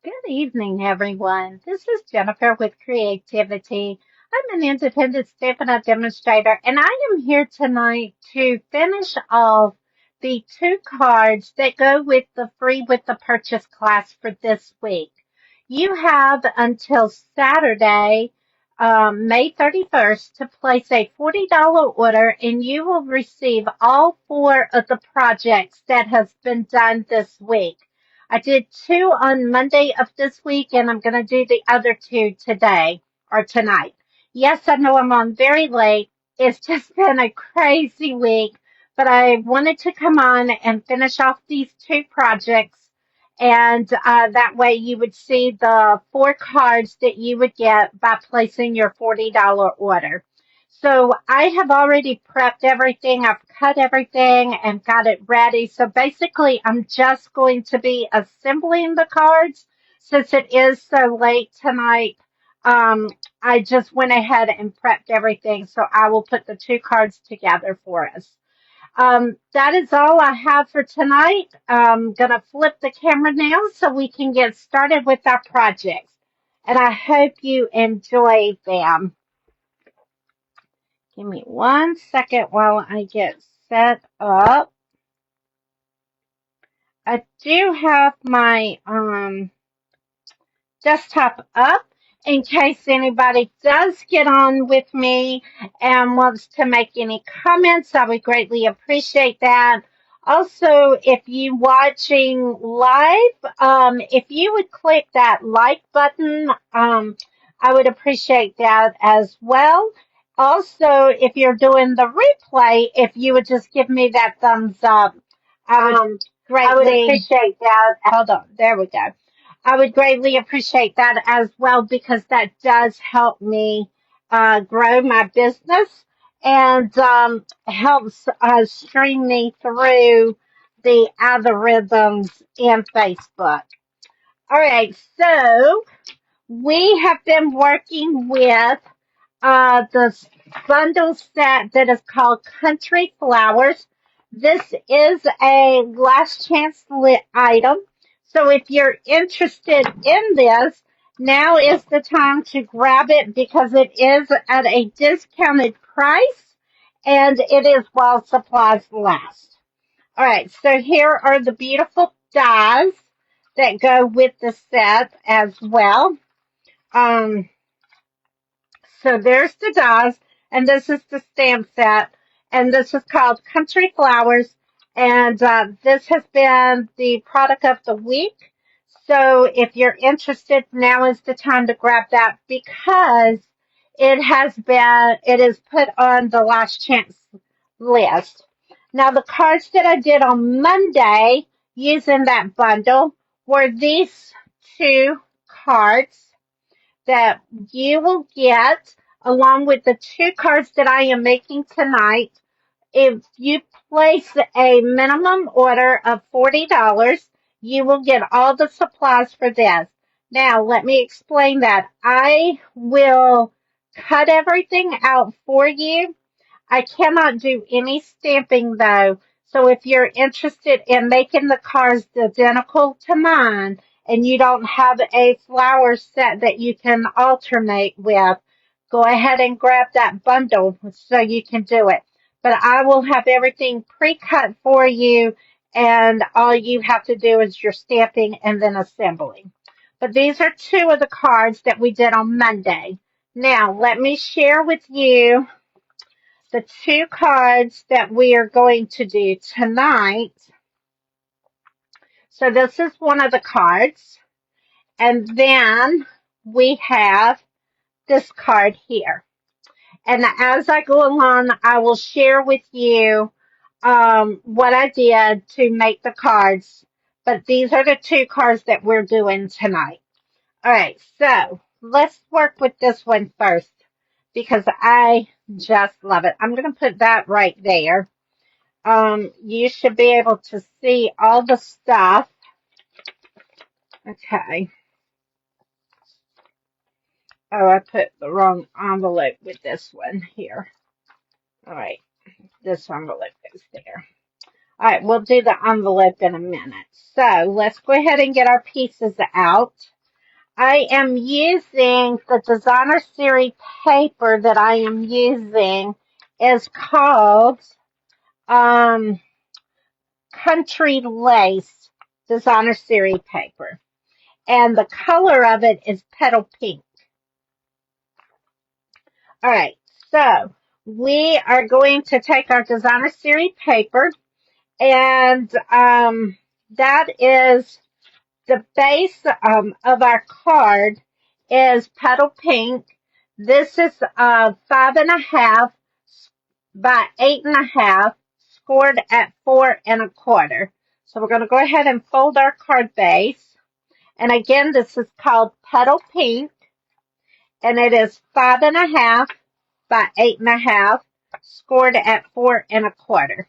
Good evening, everyone. This is Jennifer with Creativity. I'm an independent stamp demonstrator, and I am here tonight to finish off the two cards that go with the free with the purchase class for this week. You have until Saturday, May 31st, to place a $40 order, and you will receive all four of the projects that has been done this week. I did two on Monday of this week, and I'm going to do the other two today or tonight. Yes, I know I'm on very late. It's just been a crazy week, but I wanted to come on and finish off these two projects. And that way you would see the four cards that you would get by placing your $40 order. So I have already prepped everything. I've cut everything and got it ready. So basically, I'm just going to be assembling the cards since it is so late tonight. Um, I just went ahead and prepped everything. So I will put the two cards together for us. That is all I have for tonight. I'm going to flip the camera now so we can get started with our projects. And I hope you enjoy them. Give me 1 second while I get set up. I do have my desktop up in case anybody does get on with me and wants to make any comments. I would greatly appreciate that. Also, if you watching live, if you would click that like button, I would appreciate that as well. Also, if you're doing the replay, if you would just give me that thumbs up, I would greatly appreciate that. Hold on, there we go. I would greatly appreciate that as well because that does help me grow my business and helps stream me through the algorithms in Facebook. All right, so we have been working with the bundle set that is called Country Flowers. This is a last chance lit item. So if you're interested in this, now is the time to grab it because it is at a discounted price and it is while supplies last. All right, so here are the beautiful dies that go with the set as well. Um, so there's the dies, and this is the stamp set, and this is called Country Flowers, and this has been the product of the week. So if you're interested, now is the time to grab that because it is put on the last chance list. Now the cards that I did on Monday using that bundle were these two cards that you will get along with the two cards that I am making tonight. If you place a minimum order of $40, you will get all the supplies for this. Now, let me explain that. I will cut everything out for you. I cannot do any stamping though. So if you're interested in making the cards identical to mine and you don't have a flower set that you can alternate with, go ahead and grab that bundle so you can do it. But I will have everything pre-cut for you and all you have to do is your stamping and then assembling. But these are two of the cards that we did on Monday. Now, let me share with you the two cards that we are going to do tonight. So this is one of the cards. And then we have this card here. And as I go along, I will share with you what I did to make the cards. But these are the two cards that we're doing tonight. All right, so let's work with this one first because I just love it. I'm going to put that right there. You should be able to see all the stuff. Okay. Oh, I put the wrong envelope with this one here. All right. This envelope goes there. All right, we'll do the envelope in a minute. So let's go ahead and get our pieces out. I am using the Designer Series paper that I am using is called Country Lace Designer Series paper. And the color of it is petal pink. All right, so we are going to take our Designer Series paper, and that is the base of our card is petal pink. This is 5.5 by 8.5, scored at 4.25. So we're going to go ahead and fold our card base. And again, this is called petal pink, and it is 5.5 by 8.5, scored at 4.25.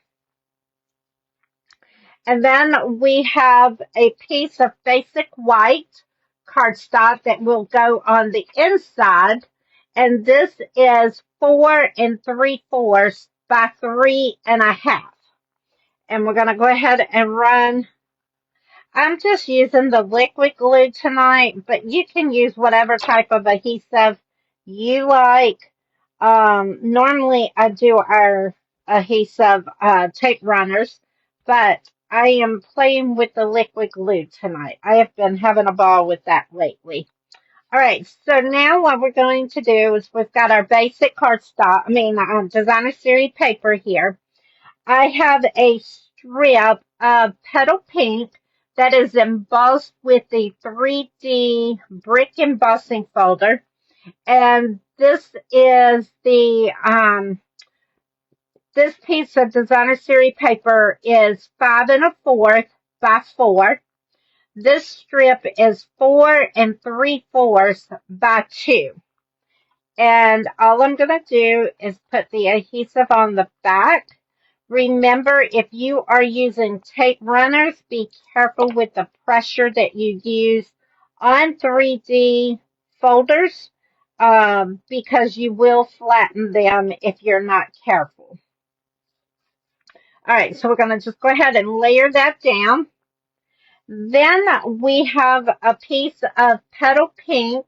And then we have a piece of basic white cardstock that will go on the inside. And this is 4 3/4 by 3.5. And we're going to go ahead and run. I'm just using the liquid glue tonight, but you can use whatever type of adhesive you like. Normally I do our adhesive tape runners, but I am playing with the liquid glue tonight. I have been having a ball with that lately. All right, so now what we're going to do is we've got our basic cardstock, Designer Series paper here. I have a strip of petal pink that is embossed with the 3D brick embossing folder. And this is this piece of Designer Series paper is 5 1/4 by 4. This strip is 4 3/4 by 2. And all I'm going to do is put the adhesive on the back. Remember, if you are using tape runners, be careful with the pressure that you use on 3D folders because you will flatten them if you're not careful. All right, so we're going to just go ahead and layer that down. Then we have a piece of petal pink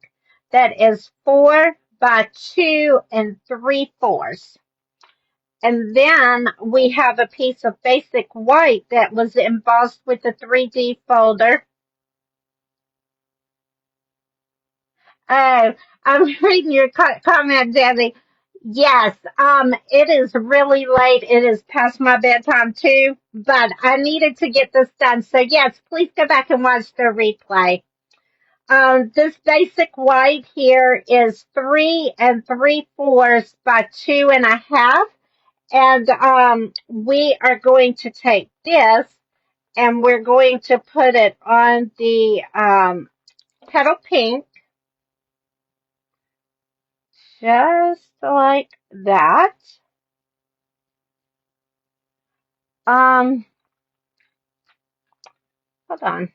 that is 4 by 2 3/4. And then we have a piece of basic white that was embossed with the 3D folder. Oh, I'm reading your comment, Debbie. Yes, it is really late. It is past my bedtime too, but I needed to get this done. So yes, please go back and watch the replay. This basic white here is 3 3/4 by 2.5. And we are going to take this and we're going to put it on the petal pink, just like that. Hold on.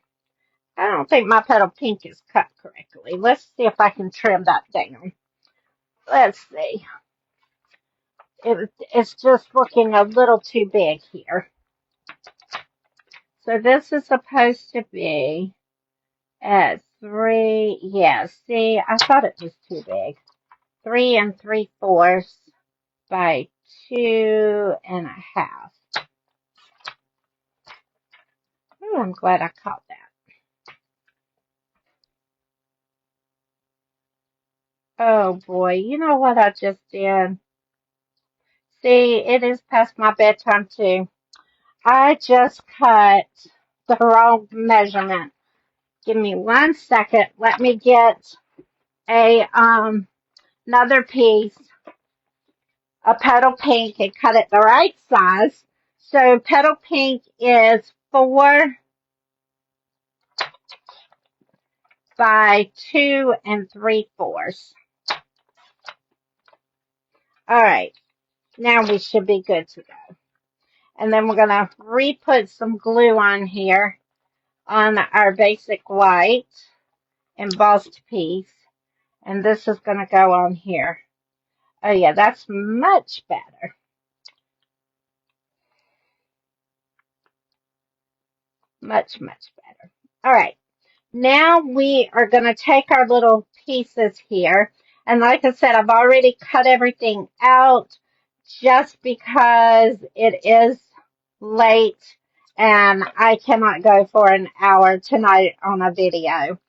I don't think my petal pink is cut correctly. Let's see if I can trim that down. Let's see. It's just looking a little too big here. So this is supposed to be at 3. Yeah, see, I thought it was too big. 3 3/4 by 2.5. Oh, I'm glad I caught that. Oh boy, you know what I just did? See, it is past my bedtime too. I just cut the wrong measurement. Give me 1 second. Let me get a another piece of petal pink and cut it the right size. So petal pink is 4 by 2 3/4. All right, now we should be good to go. And then we're going to re-put some glue on here on our basic white embossed piece. And this is going to go on here. Oh yeah, that's much better. Much, much better. All right. Now we are going to take our little pieces here. And like I said, I've already cut everything out just because it is late and I cannot go for an hour tonight on a video.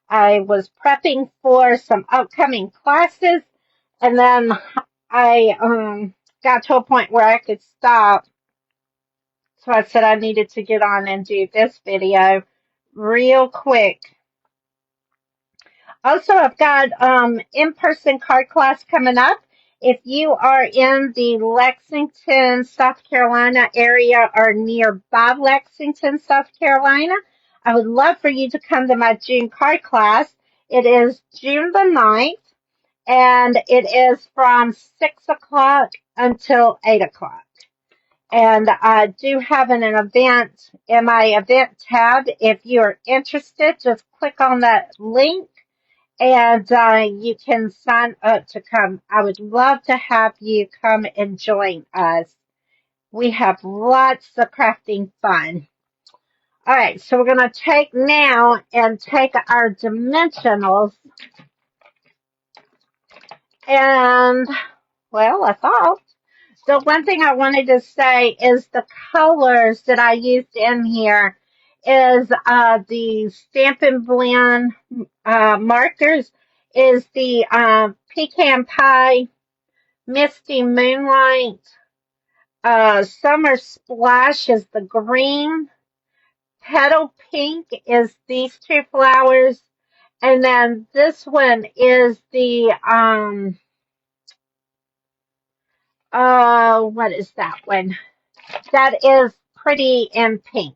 I was prepping for some upcoming classes and then I got to a point where I could stop. So I said I needed to get on and do this video real quick. Also, I've got in-person card class coming up. If you are in the Lexington, South Carolina area or nearby Lexington, South Carolina, I would love for you to come to my June card class. It is June the 9th, and it is from 6 o'clock until 8 o'clock. And I do have an event in my event tab. If you're interested, just click on that link and you can sign up to come. I would love to have you come and join us. We have lots of crafting fun. All right, so we're going to take now and take our dimensionals. And, well, I thought. So one thing I wanted to say is the colors that I used in here is the Stampin' Blend markers is the Pecan Pie, Misty Moonlight, Summer Splash is the green, Petal Pink is these two flowers, and then this one is the what is that one? That is Pretty in Pink.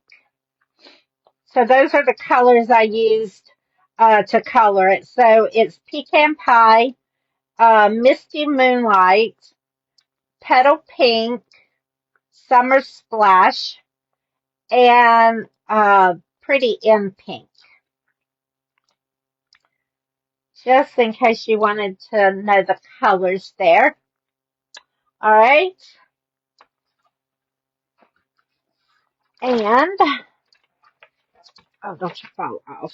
So those are the colors I used to color it. So it's Pecan Pie, Misty Moonlight, Petal Pink, Summer Splash, and Pretty in Pink. Just in case you wanted to know the colors there. All right. And, oh, don't you fall off.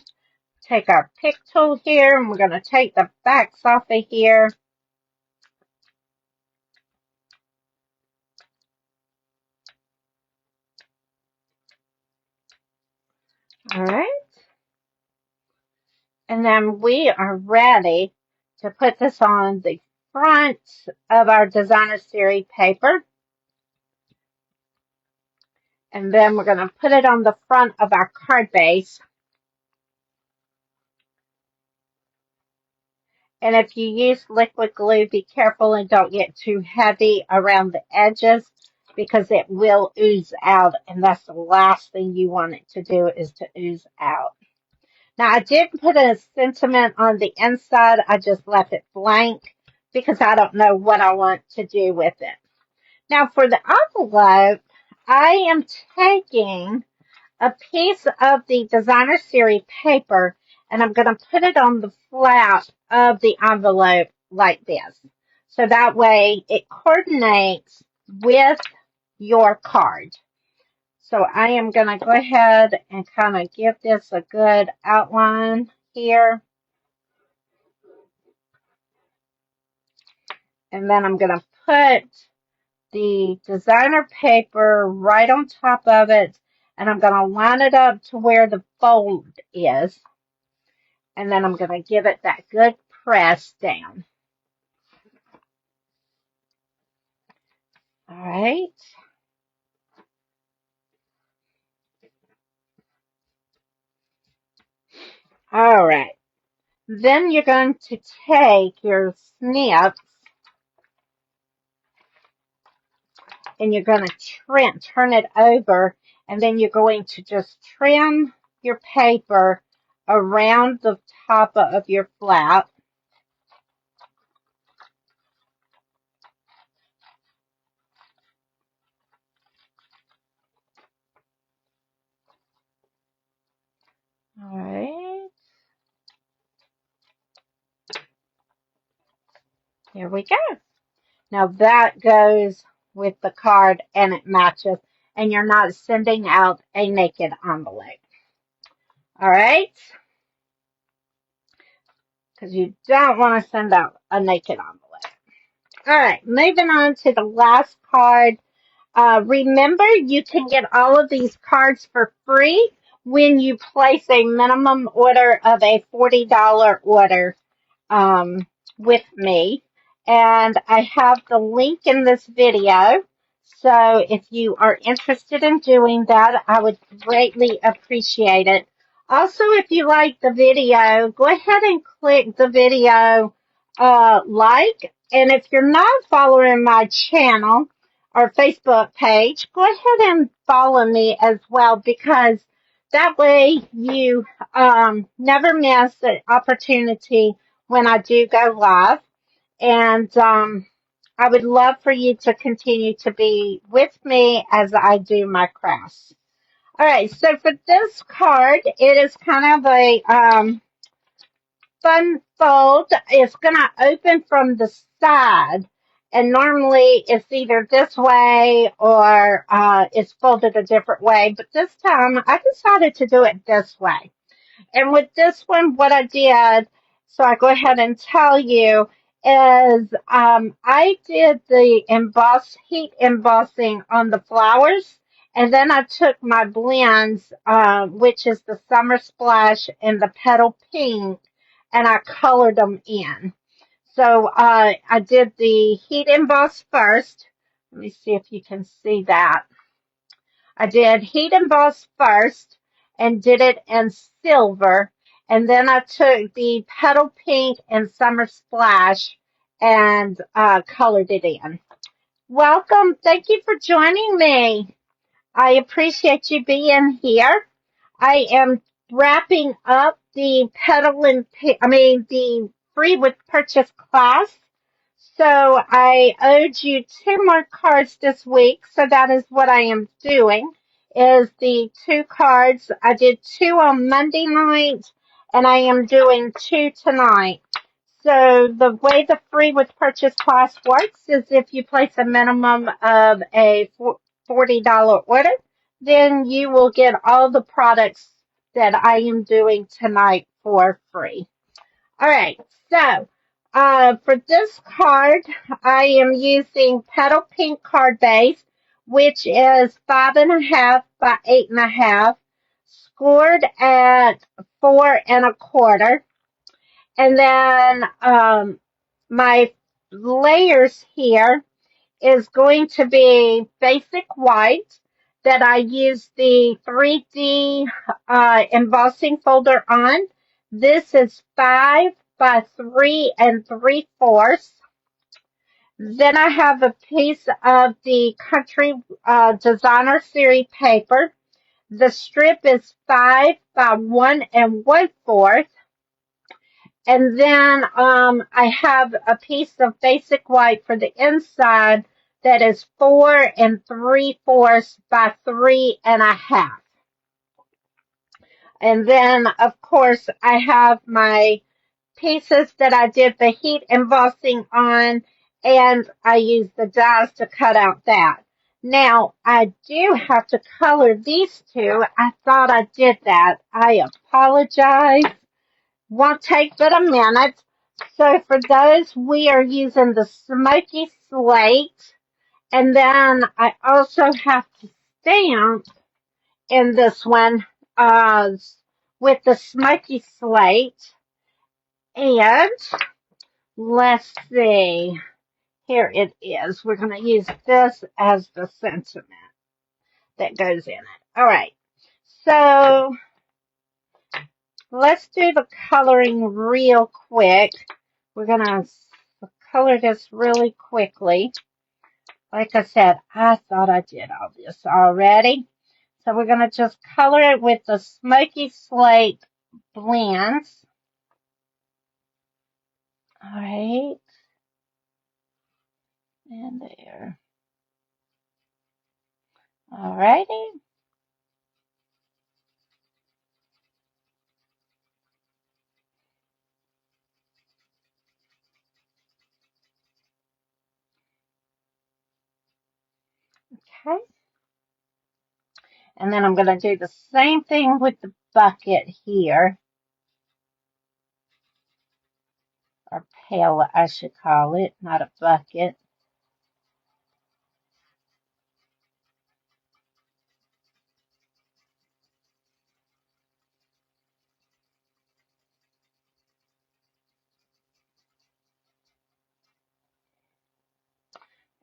Take our pick tool here, and we're going to take the backs off of here. All right. And then we are ready to put this on the front of our designer series paper. And then we're going to put it on the front of our card base. And if you use liquid glue, be careful and don't get too heavy around the edges because it will ooze out. And that's the last thing you want it to do is to ooze out. Now, I did put a sentiment on the inside. I just left it blank because I don't know what I want to do with it. Now, for the envelope, I am taking a piece of the designer series paper and I'm going to put it on the flap of the envelope like this. So that way it coordinates with your card. So I am going to go ahead and kind of give this a good outline here. And then I'm going to put the designer paper right on top of it. And I'm going to line it up to where the fold is. And then I'm going to give it that good press down. All right. All right. Then you're going to take your snips and you're going to turn it over, and then you're going to just trim your paper around the top of your flap. All right. Here we go. Now that goes with the card and it matches. and you're not sending out a naked envelope. All right? Because you don't want to send out a naked envelope. All right, moving on to the last card. Remember, you can get all of these cards for free when you place a minimum order of a $40 order with me. And I have the link in this video. So if you are interested in doing that, I would greatly appreciate it. Also, if you like the video, go ahead and click the video like. And if you're not following my channel or Facebook page, go ahead and follow me as well, because that way you never miss an opportunity when I do go live. And I would love for you to continue to be with me as I do my crafts. All right, so for this card, it is kind of a fun fold. It's going to open from the side. And normally it's either this way or it's folded a different way. But this time I decided to do it this way. And with this one, what I did, so I go ahead and tell you, is I did the heat embossing on the flowers, and then I took my blends, which is the Summer Splash and the Petal Pink, and I colored them in. So I did the heat emboss first. Let me see if you can see that. I did heat emboss first and did it in silver. And then I took the Petal Pink and Summer Splash and colored it in. Welcome. Thank you for joining me. I appreciate you being here. I am wrapping up the the free with purchase class. So I owed you two more cards this week. So that is what I am doing, is the two cards. I did two on Monday night and I am doing two tonight. So the way the free with purchase class works is if you place a minimum of a $40 order, then you will get all the products that I am doing tonight for free. All right, so for this card, I am using Petal Pink card base, which is 5.5 by 8.5, scored at 4.25. And then my layers here is going to be basic white that I use the 3D embossing folder on. This is 5 by 3 3/4. Then I have a piece of the Country Designer Series paper. The strip is 5 by 1 1/4. And then I have a piece of basic white for the inside that is 4 3/4 by 3.5. And then, of course, I have my pieces that I did the heat embossing on, and I used the dies to cut out that. Now, I do have to color these two. I thought I did that. I apologize. Won't take but a minute. So for those, we are using the Smoky Slate. And then I also have to stamp in this one with the Smoky Slate. And let's see. Here it is. We're going to use this as the sentiment that goes in it. All right. So let's do the coloring real quick. We're going to color this really quickly. Like I said, I thought I did all this already. So we're going to just color it with the Smoky Slate blends. All right. And there. All righty. Okay. And then I'm going to do the same thing with the bucket here, or pail, I should call it, not a bucket.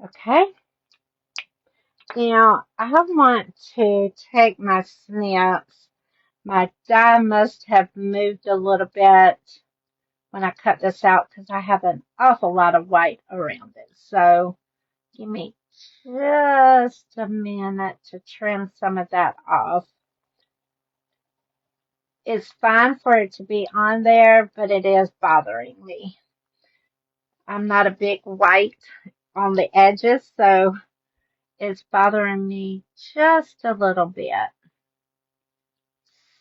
Okay. Now, I want to take my snips. My die must have moved a little bit when I cut this out because I have an awful lot of white around it. So give me just a minute to trim some of that off. It's fine for it to be on there, but it is bothering me. I'm not a big white on the edges, so it's bothering me just a little bit.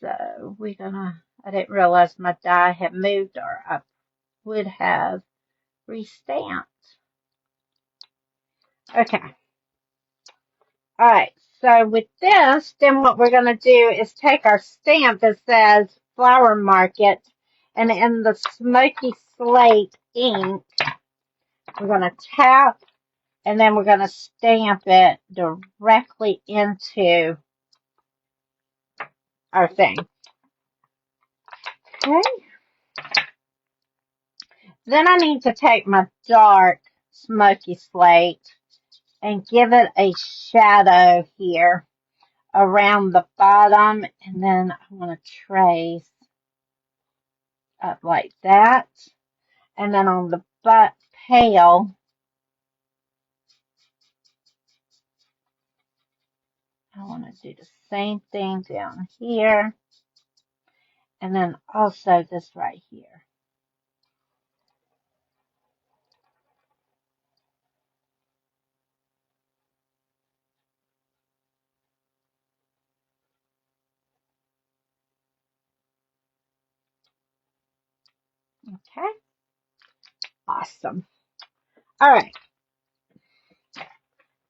So I didn't realize my die had moved or I would have restamped. Okay. All right. So with this, then what we're going to do is take our stamp that says Flower Market, and in the Smoky Slate ink, we're going to tap, and then we're going to stamp it directly into our thing. Okay. Then I need to take my dark Smoky Slate and give it a shadow here around the bottom, and then I want to trace up like that. And then on the butt pail, I want to do the same thing down here, and then also this right here. Okay, awesome. All right,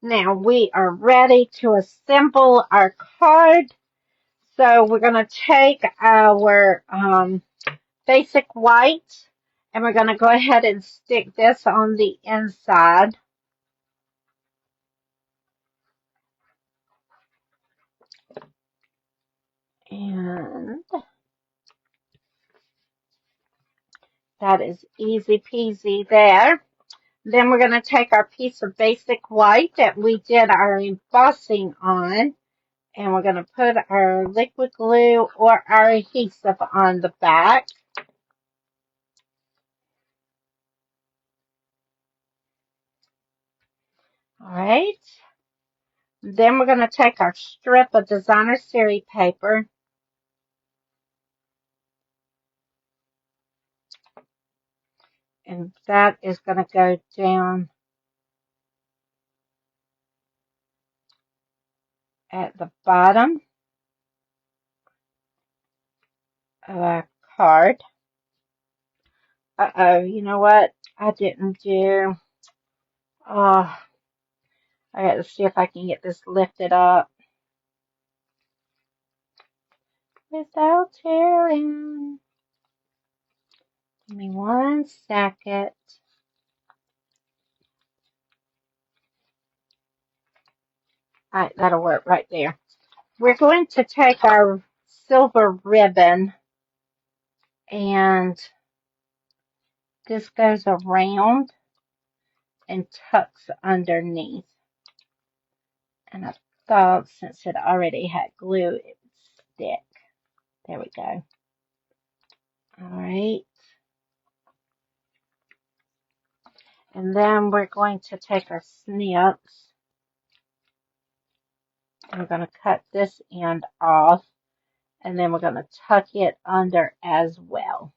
now we are ready to assemble our card. So we're going to take our basic white, and we're going to go ahead and stick this on the inside. And that is easy peasy there. Then we're going to take our piece of basic white that we did our embossing on, and we're going to put our liquid glue or our adhesive on the back. All right. Then we're going to take our strip of designer series paper, and that is going to go down at the bottom of our card. Uh-oh, you know what? I didn't do. Oh, I got to see if I can get this lifted up without tearing. Give me 1 second. All right, that'll work right there. We're going to take our silver ribbon, and this goes around and tucks underneath. And I thought since it already had glue, it would stick. There we go. All right. And then we're going to take our snips, and we're going to cut this end off, and then we're going to tuck it under as well.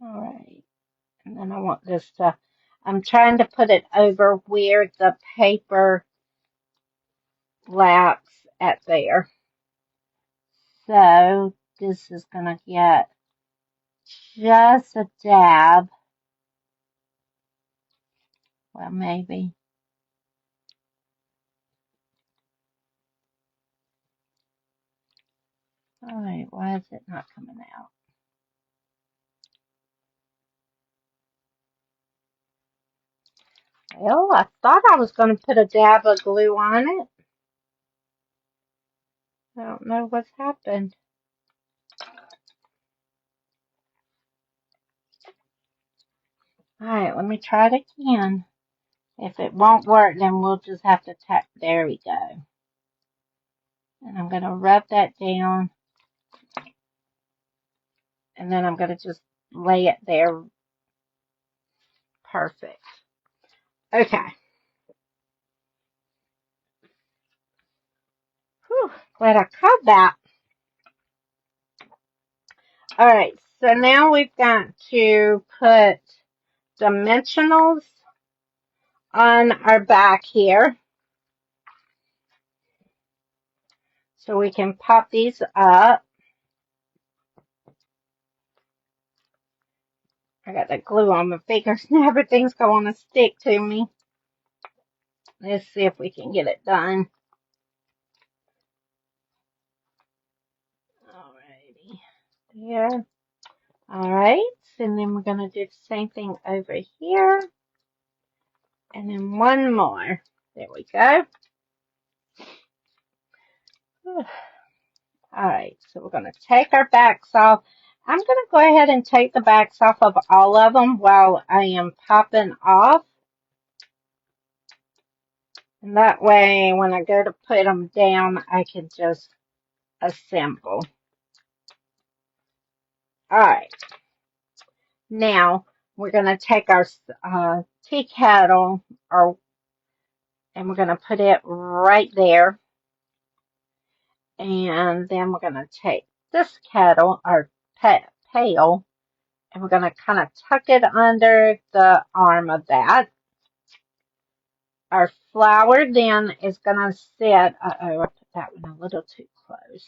All right. And then I want this to, I'm trying to put it over where the paper laps at there. So this is going to get just a dab. Well, maybe. Alright, why is it not coming out? Well, I thought I was going to put a dab of glue on it. I don't know what's happened. Alright, let me try it again. If it won't work, then we'll just have to tap. There we go. And I'm going to rub that down. And then I'm going to just lay it there. Perfect. Okay. Whew, glad I caught that. Alright, so now we've got to put dimensionals on our back here. So we can pop these up. I got the glue on my fingers and everything's going to stick to me. Let's see if we can get it done. Alrighty. There. Alright. And then we're going to do the same thing over here. And then one more. There we go. Alright. So we're going to take our backs off. I'm going to go ahead and take the backs off of all of them while I am popping off. And that way, when I go to put them down, I can just assemble. Alright. Now, we're going to take our tea kettle, and we're going to put it right there. And then we're going to take this kettle, our pail, and we're going to kind of tuck it under the arm of that. Our flour then is going to sit, uh-oh, I put that one a little too close.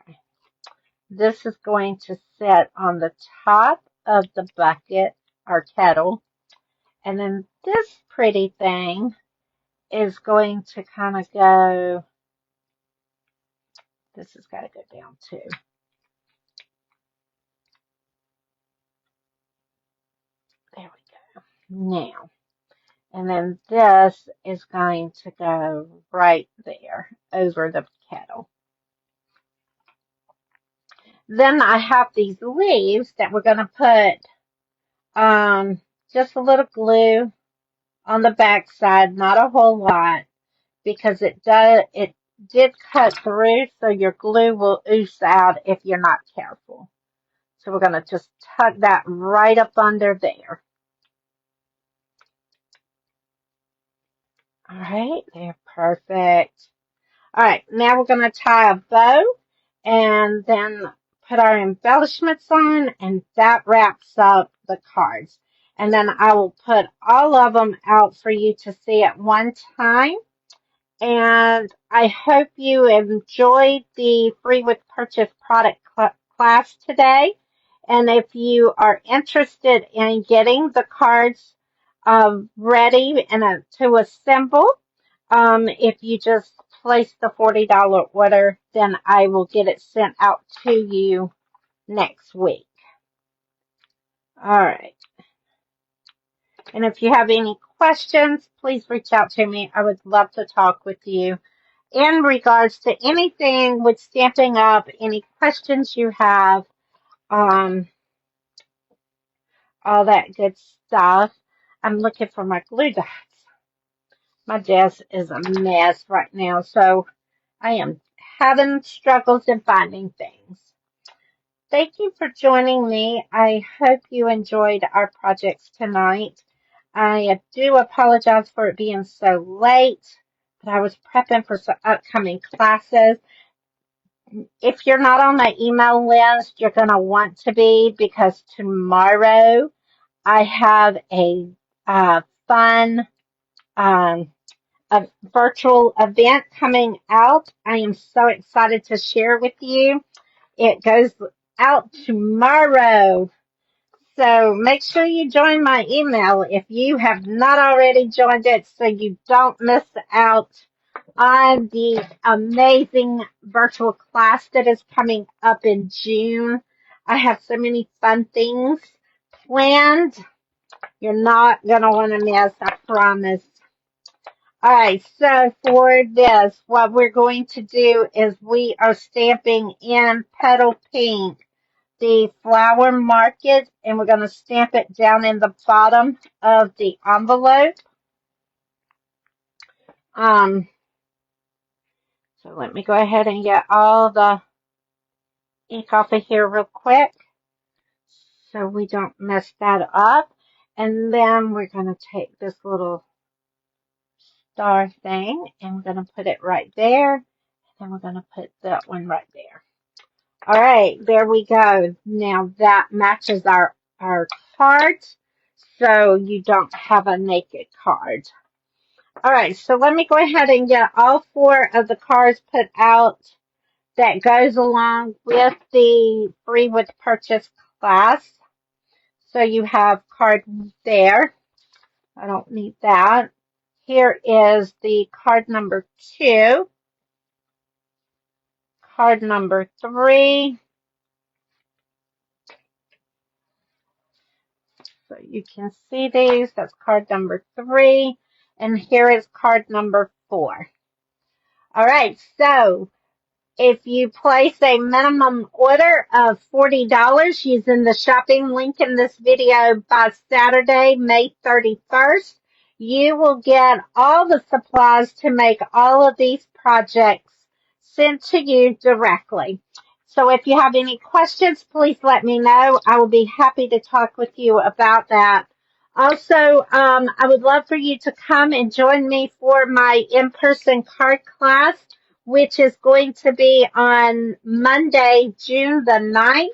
Okay. This is going to sit on the top of the bucket, our kettle. And then this pretty thing is going to kind of go, this has got to go down too. There we go. Now, and then this is going to go right there over the kettle. Then I have these leaves that we're going to put just a little glue on the back side, not a whole lot, because it did cut through, so your glue will ooze out if you're not careful. So we're going to just tuck that right up under there. All right, they're perfect. All right, now we're going to tie a bow and then put our embellishments on, and that wraps up the cards. And then I will put all of them out for you to see at one time. And I hope you enjoyed the free with purchase product class today. And if you are interested in getting the cards ready and to assemble, if you just place the $40 order, then I will get it sent out to you next week. All right. And if you have any questions, please reach out to me. I would love to talk with you in regards to anything with Stampin' Up, any questions you have, all that good stuff. I'm looking for my glue dots. My desk is a mess right now, so I am having struggles in finding things. Thank you for joining me. I hope you enjoyed our projects tonight. I do apologize for it being so late, but I was prepping for some upcoming classes. If you're not on my email list, you're going to want to be, because tomorrow I have a fun a virtual event coming out. I am so excited to share with you. It goes out tomorrow. So make sure you join my email if you have not already joined it, so you don't miss out on the amazing virtual class that is coming up in June. I have so many fun things planned. You're not going to want to miss, I promise. All right, so for this, what we're going to do is we are stamping in Petal Pink, the flower market, and we're going to stamp it down in the bottom of the envelope. So let me go ahead and get all the ink off of here real quick so we don't mess that up. And then we're going to take this little star thing and we're going to put it right there. And we're going to put that one right there. All right, there we go. Now that matches our card, so you don't have a naked card. All right, so let me go ahead and get all 4 of the cards put out that goes along with the free with purchase class. So you have card there. I don't need that. Here is the card number 2, card number 3. So you can see these. That's card number 3. And here is card number 4. All right, so if you place a minimum order of $40 using the shopping link in this video by Saturday, May 31st, you will get all the supplies to make all of these projects sent to you directly. So if you have any questions, please let me know. I will be happy to talk with you about that. Also, I would love for you to come and join me for my in-person card class, which is going to be on Monday, June the 9th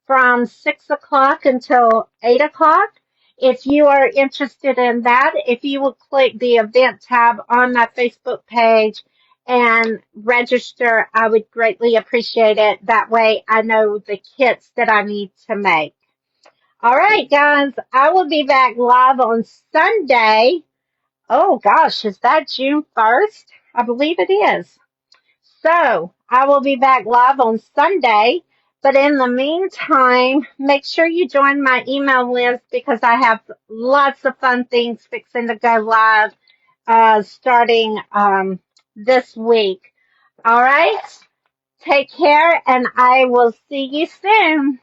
from 6 o'clock until 8 o'clock. If you are interested in that, if you will click the event tab on my Facebook page and register, I would greatly appreciate it. That way I know the kits that I need to make. All right, guys, I will be back live on Sunday. Oh gosh, is that June 1st? I believe it is. So I will be back live on Sunday. But in the meantime, make sure you join my email list because I have lots of fun things fixing to go live starting this week. All right. Take care and I will see you soon.